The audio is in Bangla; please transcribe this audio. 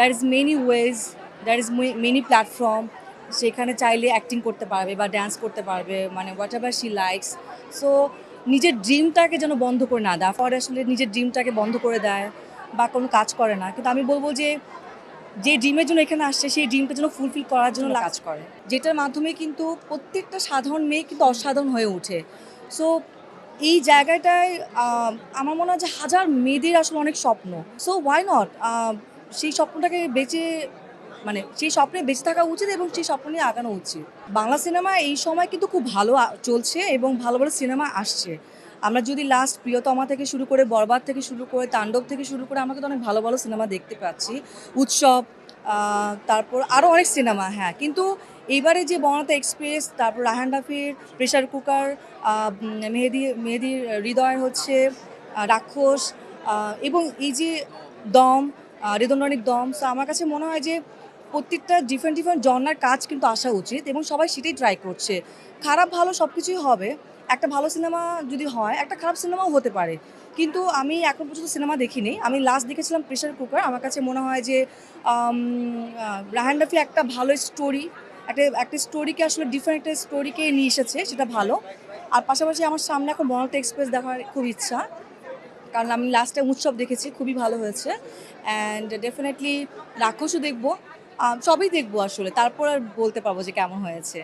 There is many ways, there is many platform. সেখানে চাইলে অ্যাক্টিং করতে পারবে বা ড্যান্স করতে পারবে, মানে what ever she likes. So নিজের ড্রিমটাকে যেন বন্ধ করে না দেয়, পরে আসলে নিজের ড্রিমটাকে বন্ধ করে দেয় বা কোনো কাজ করে না। কিন্তু আমি বলবো যে যে ড্রিমের জন্য এখানে আসছে সেই ড্রিমটা যেন ফুলফিল করার জন্য কাজ করে, যেটার মাধ্যমে কিন্তু প্রত্যেকটা সাধারণ মেয়ে কিন্তু অসাধারণ হয়ে ওঠে। সো এই জায়গাটায় আমার মনে হয় যে হাজার মেয়েদের আসলে অনেক স্বপ্ন। সো ওয়াই নট সেই স্বপ্নটাকে বেঁচে, মানে সেই স্বপ্নে বেঁচে থাকা উচিত এবং সেই স্বপ্ন নিয়ে আগানো উচিত। বাংলা সিনেমা এই সময় কিন্তু খুব ভালো চলছে এবং ভালো ভালো সিনেমা আসছে। আমরা যদি লাস্ট প্রিয়তমা থেকে শুরু করে, বরবাদ থেকে শুরু করে, তাণ্ডব থেকে শুরু করে আমরা কিন্তু অনেক ভালো ভালো সিনেমা দেখতে পাচ্ছি। উৎসব, তারপর আরও অনেক সিনেমা, হ্যাঁ। কিন্তু এইবারে যে বনলতা এক্সপ্রেস, তারপর রায়হান রাফির প্রেশার কুকার, মেহেদির হৃদয়ের হচ্ছে রাক্ষস, এবং এই যে দম, রেদনরানির দম। সো আমার কাছে মনে হয় যে প্রত্যেকটা ডিফারেন্ট ডিফারেন্ট জনরার কাজ কিন্তু আসা উচিত এবং সবাই সেটাই ট্রাই করছে। খারাপ ভালো সব কিছুই হবে। একটা ভালো সিনেমা যদি হয়, একটা খারাপ সিনেমাও হতে পারে। কিন্তু আমি এখন পর্যন্ত সিনেমা দেখিনি। আমি লাস্ট দেখেছিলাম প্রেশার কুকার। আমার কাছে মনে হয় যে আম রায়হান রাফি একটা ভালো স্টোরি, একটা স্টোরিকে আসলে ডিফারেন্ট একটা স্টোরিকে নিয়ে এসেছে, সেটা ভালো। আর পাশাপাশি আমার সামনে এখন বনলতা এক্সপ্রেস দেখার খুব ইচ্ছা। কারণ আমি লাস্ট টাইম উৎসব দেখেছি, খুবই ভালো হয়েছে। অ্যান্ড ডেফিনেটলি রাক্ষসও দেখব। সবই দেখব আসলে। তারপর আর বলতে পারবো যে কেমন হয়েছে।